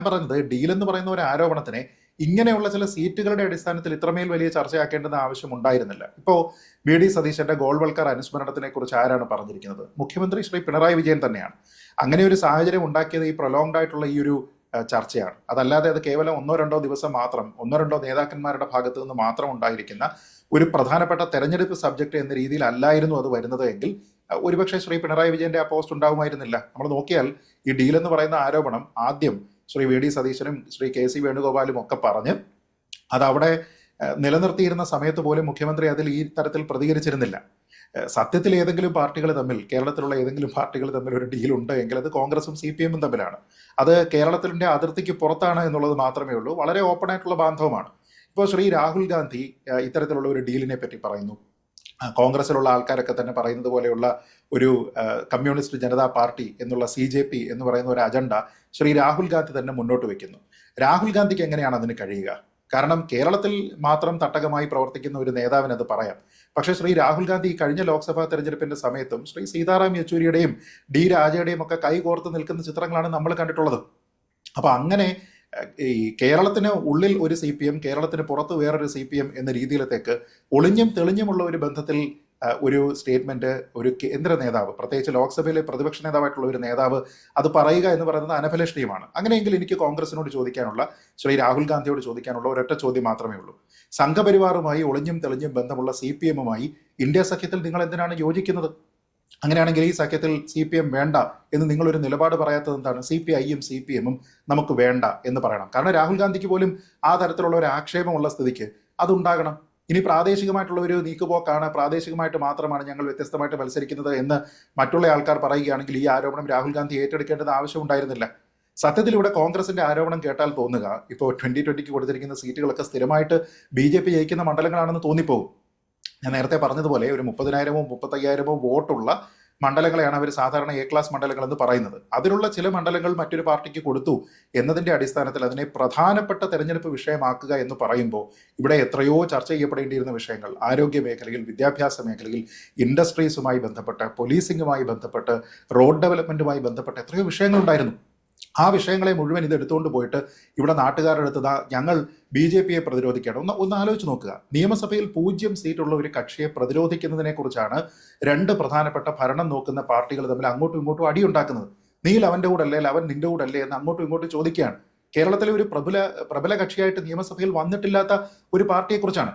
പറഞ്ഞത് ഡീൽ എന്ന് പറയുന്ന ഒരു ആരോപണത്തിനെ ഇങ്ങനെയുള്ള ചില സീറ്റുകളുടെ അടിസ്ഥാനത്തിൽ ഇത്രമേൽ വലിയ ചർച്ചയാക്കേണ്ടുന്ന ആവശ്യം ഉണ്ടായിരുന്നില്ല. ഇപ്പോൾ വി സതീശന്റെ ഗോൾവൽക്കർ അനുസ്മരണത്തിനെ കുറിച്ച് ആരാണ് പറഞ്ഞിരിക്കുന്നത്? മുഖ്യമന്ത്രി ശ്രീ പിണറായി വിജയൻ തന്നെയാണ്. അങ്ങനെ ഒരു സാഹചര്യം ഉണ്ടാക്കിയത് ഈ പ്രൊലോങ്ഡ് ആയിട്ടുള്ള ഈ ഒരു ചർച്ചയാണ്. അതല്ലാതെ അത് കേവലം ഒന്നോ രണ്ടോ ദിവസം മാത്രം ഒന്നോ രണ്ടോ നേതാക്കന്മാരുടെ ഭാഗത്ത് നിന്ന് മാത്രം ഉണ്ടായിരിക്കുന്ന ഒരു പ്രധാനപ്പെട്ട തെരഞ്ഞെടുപ്പ് സബ്ജക്ട് എന്ന രീതിയിൽ അല്ലായിരുന്നു അത് വരുന്നത് എങ്കിൽ ഒരുപക്ഷെ ശ്രീ പിണറായി വിജയന്റെ ആ പോസ്റ്റ് ഉണ്ടാവുമായിരുന്നില്ല. നമ്മൾ നോക്കിയാൽ ഈ ഡീൽ എന്ന് പറയുന്ന ആരോപണം ആദ്യം ശ്രീ സതീശനും ശ്രീ സി വേണുഗോപാലും ഒക്കെ പറഞ്ഞ് അതവിടെ നിലനിർത്തിയിരുന്ന സമയത്ത് പോലും മുഖ്യമന്ത്രി അതിൽ ഈ തരത്തിൽ പ്രതികരിച്ചിരുന്നില്ല. സത്യത്തിൽ ഏതെങ്കിലും പാർട്ടികൾ തമ്മിൽ, കേരളത്തിലുള്ള ഏതെങ്കിലും പാർട്ടികൾ തമ്മിൽ ഒരു ഡീൽ ഉണ്ട് എങ്കിൽ അത് കോൺഗ്രസും CPM തമ്മിലാണ്. അത് കേരളത്തിന്റെ അതിർത്തിക്ക് പുറത്താണ് എന്നുള്ളത് മാത്രമേ ഉള്ളൂ. വളരെ ഓപ്പൺ ആയിട്ടുള്ള ബാന്ധവമാണ്. ഇപ്പോൾ ശ്രീ രാഹുൽ ഗാന്ധി ഇത്തരത്തിലുള്ള ഒരു ഡീലിനെ പറ്റി പറയുന്നു. കോൺഗ്രസിലുള്ള ആൾക്കാരൊക്കെ തന്നെ പറയുന്നത് പോലെയുള്ള ഒരു കമ്മ്യൂണിസ്റ്റ് ജനതാ പാർട്ടി എന്നുള്ള CJP എന്ന് പറയുന്ന ഒരു അജണ്ട ശ്രീ രാഹുൽ ഗാന്ധി തന്നെ മുന്നോട്ട് വെക്കുന്നു. രാഹുൽ ഗാന്ധിക്ക് എങ്ങനെയാണ് അതിന് കഴിയുക? കാരണം കേരളത്തിൽ മാത്രം തട്ടകമായി പ്രവർത്തിക്കുന്ന ഒരു നേതാവിന് അത് പറയാം. പക്ഷേ ശ്രീ രാഹുൽ ഗാന്ധി കഴിഞ്ഞ ലോക്സഭാ തെരഞ്ഞെടുപ്പിന്റെ സമയത്തും ശ്രീ സീതാറാം യെച്ചൂരിയുടെയും രാജയുടെയും ഒക്കെ കൈകോർത്ത് നിൽക്കുന്ന ചിത്രങ്ങളാണ് നമ്മൾ കണ്ടിട്ടുള്ളത്. അപ്പൊ അങ്ങനെ ഈ കേരളത്തിന് ഉള്ളിൽ ഒരു CPM, കേരളത്തിന് പുറത്ത് വേറൊരു CPM എന്ന രീതിയിലത്തേക്ക് ഒളിഞ്ഞും തെളിഞ്ഞുമുള്ള ഒരു ബന്ധത്തിൽ ഒരു സ്റ്റേറ്റ്മെന്റ് ഒരു കേന്ദ്ര നേതാവ്, പ്രത്യേകിച്ച് ലോക്സഭയിലെ പ്രതിപക്ഷ നേതാവായിട്ടുള്ള ഒരു നേതാവ് അത് പറയുക എന്ന് പറയുന്നത് അനഭിലഷണീയമാണ്. അങ്ങനെയെങ്കിൽ എനിക്ക് കോൺഗ്രസിനോട് ചോദിക്കാനുള്ള, ശ്രീ രാഹുൽ ഗാന്ധിയോട് ചോദിക്കാനുള്ള ഒരൊറ്റ ചോദ്യം മാത്രമേ ഉള്ളൂ. സംഘപരിവാറുമായി ഒളിഞ്ഞും തെളിഞ്ഞും ബന്ധമുള്ള CPM-മായി ഇന്ത്യ സഖ്യത്തിൽ നിങ്ങൾ എന്തിനാണ് യോജിക്കുന്നത്? അങ്ങനെയാണെങ്കിൽ ഈ സഖ്യത്തിൽ CPM വേണ്ട എന്ന് നിങ്ങളൊരു നിലപാട് പറയാത്തത് എന്താണ്? CPI-യും CPM-ഉം നമുക്ക് വേണ്ട എന്ന് പറയണം. കാരണം രാഹുൽ ഗാന്ധിക്ക് പോലും ആ തരത്തിലുള്ള ഒരു ആക്ഷേപമുള്ള സ്ഥിതിക്ക് അതുണ്ടാകണം. ഇനി പ്രാദേശികമായിട്ടുള്ള ഒരു നീക്കുപോക്കാണ്, പ്രാദേശികമായിട്ട് മാത്രമാണ് ഞങ്ങൾ വ്യത്യസ്തമായിട്ട് മത്സരിക്കുന്നത് എന്ന് മറ്റുള്ള ആൾക്കാർ പറയുകയാണെങ്കിൽ ഈ ആരോപണം രാഹുൽ ഗാന്ധി ഏറ്റെടുക്കേണ്ടത് ആവശ്യം ഉണ്ടായിരുന്നില്ല. സത്യത്തിൽ ഇവിടെ കോൺഗ്രസിന്റെ ആരോപണം കേട്ടാൽ തോന്നുക ഇപ്പോൾ 2020 കൊടുത്തിരിക്കുന്ന സീറ്റുകളൊക്കെ സ്ഥിരമായിട്ട് BJP ജയിക്കുന്ന മണ്ഡലങ്ങളാണെന്ന് തോന്നിപ്പോകും. ഞാൻ നേരത്തെ പറഞ്ഞതുപോലെ ഒരു 30,000-ഓ 35,000-ഓ വോട്ടുള്ള മണ്ഡലങ്ങളെയാണ് അവർ സാധാരണ A ക്ലാസ് മണ്ഡലങ്ങൾ എന്ന് പറയുന്നത്. അതിലുള്ള ചില മണ്ഡലങ്ങൾ മറ്റൊരു പാർട്ടിക്ക് കൊടുത്തു എന്നതിന്റെ അടിസ്ഥാനത്തിൽ അതിനെ പ്രധാനപ്പെട്ട തെരഞ്ഞെടുപ്പ് വിഷയമാക്കുക എന്ന് പറയുമ്പോൾ ഇവിടെ എത്രയോ ചർച്ച ചെയ്യപ്പെടേണ്ടിയിരുന്ന വിഷയങ്ങൾ, ആരോഗ്യ മേഖലയിൽ, വിദ്യാഭ്യാസ മേഖലയിൽ, ഇൻഡസ്ട്രീസുമായി ബന്ധപ്പെട്ട്, പോലീസിംഗുമായി ബന്ധപ്പെട്ട്, റോഡ് ഡെവലപ്മെന്റുമായി ബന്ധപ്പെട്ട് എത്രയോ വിഷയങ്ങളുണ്ടായിരുന്നു. ആ വിഷയങ്ങളെ മുഴുവൻ ഇത് എടുത്തുകൊണ്ട് പോയിട്ട് ഇവിടെ നാട്ടുകാരുടെ അടുത്ത് ഞങ്ങൾ BJP-യെ പ്രതിരോധിക്കണം. ഒന്ന് ആലോചിച്ച് നോക്കുക. നിയമസഭയിൽ 0 സീറ്റുള്ള ഒരു കക്ഷിയെ പ്രതിരോധിക്കുന്നതിനെ കുറിച്ചാണ് രണ്ട് പ്രധാനപ്പെട്ട ഭരണം നോക്കുന്ന പാർട്ടികൾ തമ്മിൽ അങ്ങോട്ടും ഇങ്ങോട്ടും അടിയുണ്ടാക്കുന്നത്. നീ അവന്റെ കൂടെ അല്ലേ, അവൻ നിന്റെ കൂടെ അല്ലേ എന്ന് അങ്ങോട്ടും ഇങ്ങോട്ടും ചോദിക്കുകയാണ്. കേരളത്തിലെ ഒരു പ്രബല കക്ഷിയായിട്ട് നിയമസഭയിൽ വന്നിട്ടില്ലാത്ത ഒരു പാർട്ടിയെക്കുറിച്ചാണ്.